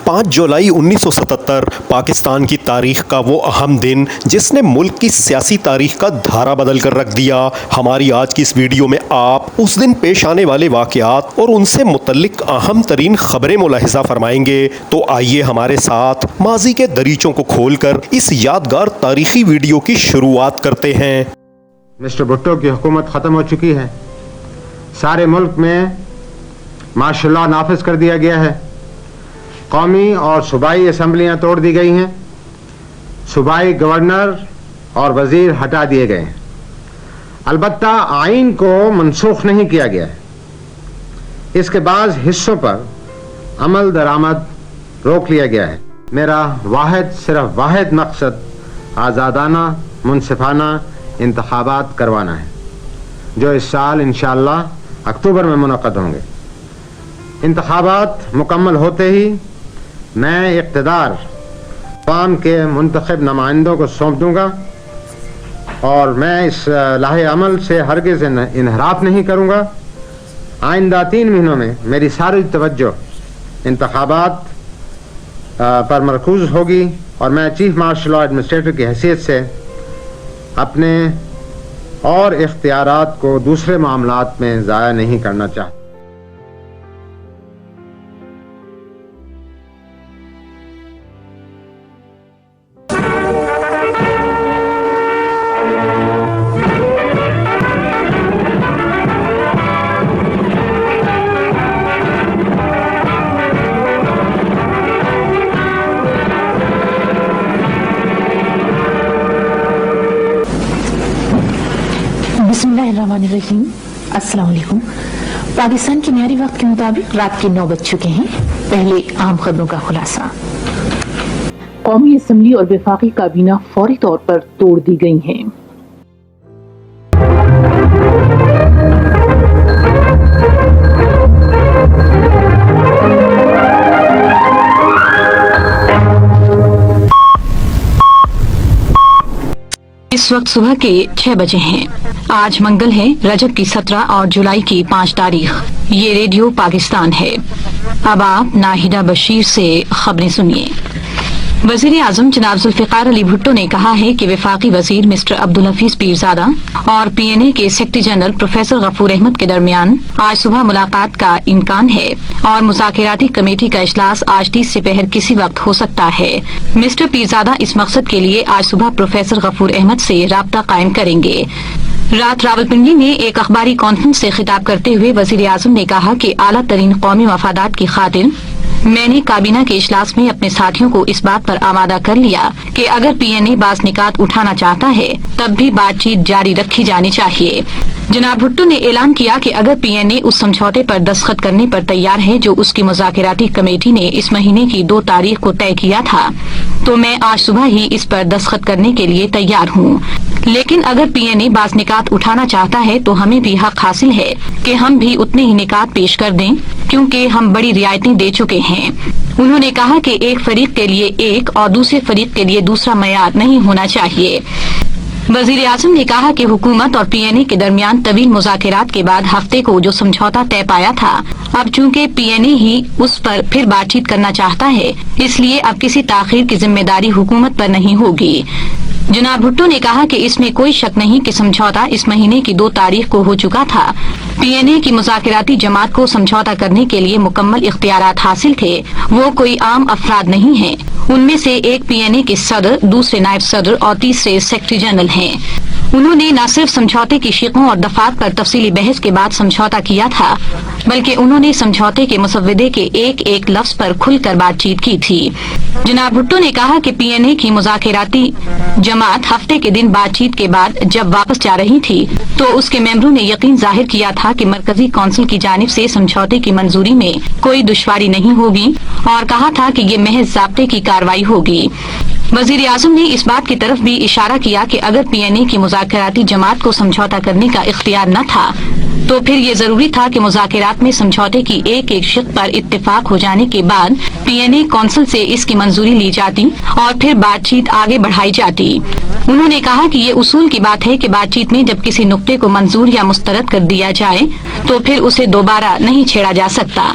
5 जुलाई 1977 पाकिस्तान की तारीख का वो अहम दिन जिसने मुल्क की सियासी तारीख का धारा बदल कर रख दिया। हमारी आज की इस वीडियो में आप उस दिन पेश आने वाले वाक़यात और उनसे मुतल्लिक अहम तरीन खबरें मुलाहिज़ा फरमाएंगे। तो आइए हमारे साथ माजी के दरीचों को खोलकर इस यादगार तारीखी वीडियो की शुरुआत करते हैं। मिस्टर भुट्टो की हुकूमत ख़त्म हो चुकी है। सारे मुल्क में मार्शल लॉ नाफिज कर दिया गया है। कौमी और सूबाई असम्बलियाँ तोड़ दी गई हैं। सूबाई गवर्नर और वज़ीर हटा दिए गए हैं। अलबत्ता आइन को मनसूख नहीं किया गया है। इसके बाद हिस्सों पर अमल दरामद रोक लिया गया है। मेरा सिर्फ वाहिद मकसद आज़ादाना मुनसिफाना इंतखाबात करवाना है, जो इस साल इंशाअल्लाह अक्टूबर में मुनक़द होंगे। इंतखाबात मुकम्मल होते ही मैं इक़्तिदार अवाम के मुंतखब नुमाइंदों को सौंप दूँगा और मैं इस लाहे अमल से हरगिज़ इनहराफ नहीं करूँगा। आइंदा 3 महीनों में मेरी सारी तवज्जो इंतखाबात पर मरकूज़ होगी और मैं चीफ मार्शल लॉ एडमिनिस्ट्रेटर की हैसियत से अपने और इख्तियारात को दूसरे मामलात में ज़ाया नहीं करना चाहता। बिस्मिल्लाहिर्रहमानिर्रहीम। अस्सलाम वालेकुम। पाकिस्तान के मियारी वक्त के मुताबिक रात के 9 बज चुके हैं। पहले आम खबरों का खुलासा। कौमी असम्बली और वफाकी काबीना फौरी तौर पर तोड़ दी गई हैं। इस वक्त सुबह के 6 बजे हैं। आज मंगल है, रजब की 17 और जुलाई की 5 तारीख। ये रेडियो पाकिस्तान है। अब आप नाहिदा बशीर से खबरें सुनिए। वज़ीर आज़म जनाब ज़ुल्फ़िकार अली भुट्टो ने कहा है कि वफाकी वज़ीर मिस्टर अब्दुल हफीज़ पीरज़ादा और PNA के secretary general professor Ghafoor Ahmed के दरमियान आज सुबह मुलाकात का इम्कान है और मुज़ाकिराती कमेटी का इजलास आज 30 से पहर किसी वक्त हो सकता है। मिस्टर पीरज़ादा इस मकसद के लिए आज सुबह प्रोफेसर गफूर अहमद से राब्ता कायम करेंगे। रात रावलपिंडी में एक अखबारी कॉन्फ्रेंस से खिताब करते हुए वज़ीर आज़म ने कहा कि आला तरीन कौमी मफादात की खातिर मैंने काबीना के इजलास में अपने साथियों को इस बात पर आमादा कर लिया कि अगर PNA बाज़ निकात उठाना चाहता है तब भी बातचीत जारी रखी जानी चाहिए। जनाब भुट्टो ने ऐलान किया कि अगर PNA उस समझौते पर दस्तखत करने पर तैयार है जो उसकी मुज़ाकिराती कमेटी ने इस महीने की 2 तारीख को तय किया था, तो मैं आज सुबह ही इस पर दस्तखत करने के लिए तैयार हूँ। लेकिन अगर PNA बाज़ निकात उठाना चाहता है तो हमें भी हक हासिल है कि हम भी उतने ही निकात पेश कर दें, क्योंकि हम बड़ी रियायतें दे चुके हैं। उन्होंने कहा कि एक फरीक के लिए एक और दूसरे फरीक के लिए दूसरा मयार नहीं होना चाहिए। वज़ीर आज़म ने कहा कि हुकूमत और PNA के दरमियान तवील मुज़ाकिरात के बाद हफ्ते को जो समझौता तय पाया था, अब चूंकि PNA ही उस पर फिर बातचीत करना चाहता है, इसलिए अब किसी ताख़ीर की जिम्मेदारी हुकूमत पर नहीं होगी। जनाब भुट्टो ने कहा कि इसमें कोई शक नहीं कि समझौता इस महीने की 2 तारीख को हो चुका था। PNA की मुज़ाकिराती जमात को समझौता करने के लिए मुकम्मल इख्तियारात हासिल थे। वो कोई आम अफराद नहीं हैं। उनमें से एक PNA के सदर, दूसरे नायब सदर और तीसरे सेक्रेटरी जनरल हैं। उन्होंने न सिर्फ समझौते की शिकों और दफात पर तफसीली बहस के बाद समझौता किया था, बल्कि उन्होंने समझौते के मुसव्वदे के एक एक लफ्ज पर खुलकर बातचीत की थी। जनाब भुट्टो ने कहा कि PNA की मुज़ाकिराती जमात हफ्ते के दिन बातचीत के बाद जब वापस जा रही थी तो उसके मेंबरों ने यकीन जाहिर किया था कि मरकजी कौंसिल की जानिब से समझौते की मंजूरी में कोई दुश्वारी नहीं होगी और कहा था कि ये महज ज़ाब्ते की कार्रवाई होगी। वज़ीर आज़म ने इस बात की तरफ भी इशारा किया कि अगर PNA की मुज़ाकिराती जमात को समझौता करने का इख्तियार न था तो फिर ये जरूरी था कि मुज़ाकिरात में समझौते की एक एक शिक पर इत्तेफाक हो जाने के बाद PNA कौंसिल से इसकी मंजूरी ली जाती और फिर बातचीत आगे बढ़ाई जाती। उन्होंने कहा कि ये उसूल की बात है कि बातचीत में जब किसी नुक्ते को मंजूर या मुस्तरद कर दिया जाए तो फिर उसे दोबारा नहीं छेड़ा जा सकता।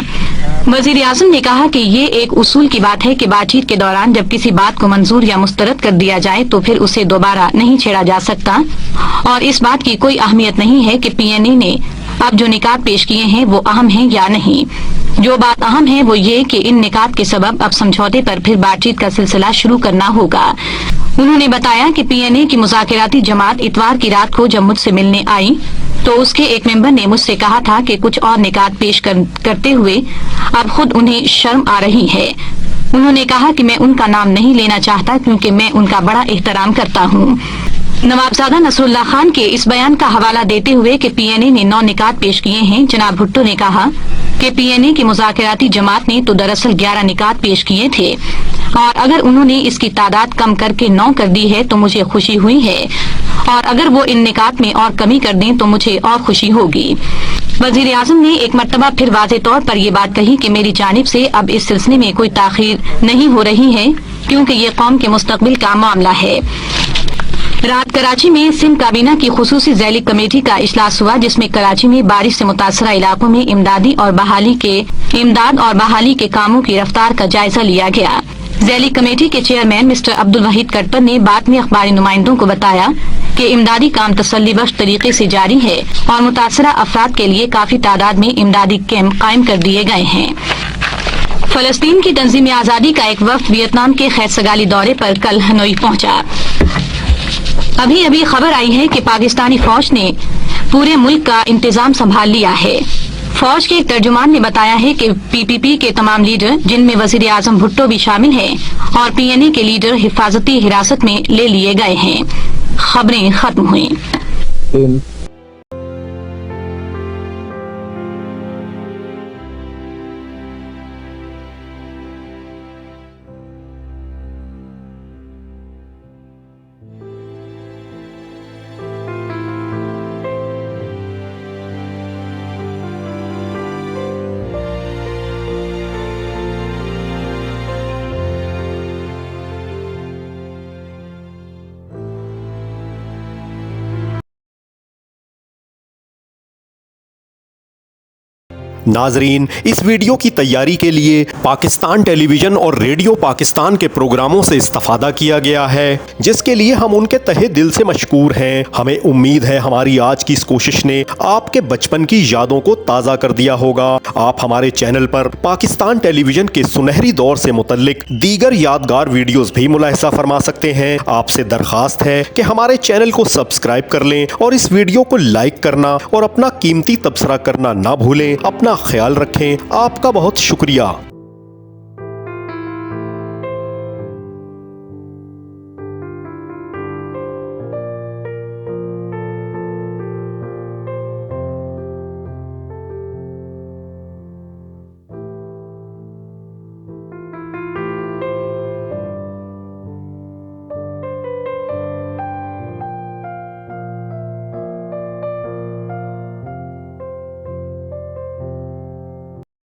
वजीर आजम ने कहा कि ये एक उसूल की बात है कि बातचीत के दौरान जब किसी बात को मंजूर या मुस्तरद कर दिया जाए तो फिर उसे दोबारा नहीं छेड़ा जा सकता, और इस बात की कोई अहमियत नहीं है कि पीएनए ने अब जो निकात पेश किए हैं वो अहम हैं या नहीं। जो बात अहम है वो ये कि इन निकात के सबब अब समझौते पर फिर बातचीत का सिलसिला शुरू करना होगा। उन्होंने बताया कि पीएनए की मुज़ाकिराती जमात इतवार की रात को जब मुझसे मिलने आई तो उसके एक मेंबर ने मुझसे कहा था कि कुछ और निकात पेश करते हुए अब खुद उन्हें शर्म आ रही है। उन्होंने कहा कि मैं उनका नाम नहीं लेना चाहता क्योंकि मैं उनका बड़ा एहतराम करता हूँ। नवाबजादा नसरुल्लाह खान के इस बयान का हवाला देते हुए कि पीएनए ने 9 निकात पेश किए हैं, जनाब भुट्टो ने कहा कि पीएनए की मुज़ाकिराती जमात ने तो दरअसल 11 निकात पेश किए थे, और अगर उन्होंने इसकी तादाद कम करके 9 कर दी है तो मुझे खुशी हुई है, और अगर वो इन निकात में और कमी कर दें तो मुझे और खुशी होगी। वजीर आजम ने एक मरतबा फिर वाज़े तौर पर ये बात कही कि मेरी जानिब से अब इस सिलसिले में कोई ताखीर नहीं हो रही है क्योंकि ये कौम के मुस्तकबिल का मामला है। रात कराची में सिंध काबीना की खुसूसी ज़ैली कमेटी का इजलास हुआ, जिसमें कराची में बारिश से मुतासरा इलाकों में इमदाद और बहाली के कामों की रफ्तार का जायजा लिया गया। ज़ैली कमेटी के चेयरमैन मिस्टर अब्दुल वहीद कटपर ने बाद में अखबारी नुमाइंदों को बताया कि इमदादी काम तसल्ली बख्श तरीके से जारी है और मुतासरा अफराद के लिए काफी तादाद में इमदादी कैंप कायम कर दिए गए हैं। फलस्तीन की तंजीम आज़ादी का एक वफ्द वियतनाम के खैरसगाली दौरे पर कल हनोई पहुंचा। अभी खबर आई है कि पाकिस्तानी फौज ने पूरे मुल्क का इंतजाम संभाल लिया है। फौज के एक तर्जुमान ने बताया है कि पीपीपी के तमाम लीडर, जिनमें वजीर आजम भुट्टो भी शामिल हैं, और पीएनए के लीडर हिफाजती हिरासत में ले लिए गए हैं। खबरें खत्म हुई। नाजरीन, इस वीडियो की तैयारी के लिए पाकिस्तान टेलीविज़न और रेडियो पाकिस्तान के प्रोग्रामों से इस्तेफादा किया गया है, जिसके लिए हम उनके तहे दिल से मशकूर हैं। हमें उम्मीद है हमारी आज की इस कोशिश ने आपके बचपन की यादों को ताज़ा कर दिया होगा। आप हमारे चैनल पर पाकिस्तान टेलीविज़न के सुनहरी दौर से मुतल्लिक दीगर यादगार वीडियोस भी मुलाहिजा फरमा सकते हैं। आपसे दरख्वास्त है कि हमारे चैनल को सब्सक्राइब कर लें और इस वीडियो को लाइक करना और अपना कीमती तबसरा करना ना भूलें। अपना ख्याल रखें। आपका बहुत शुक्रिया।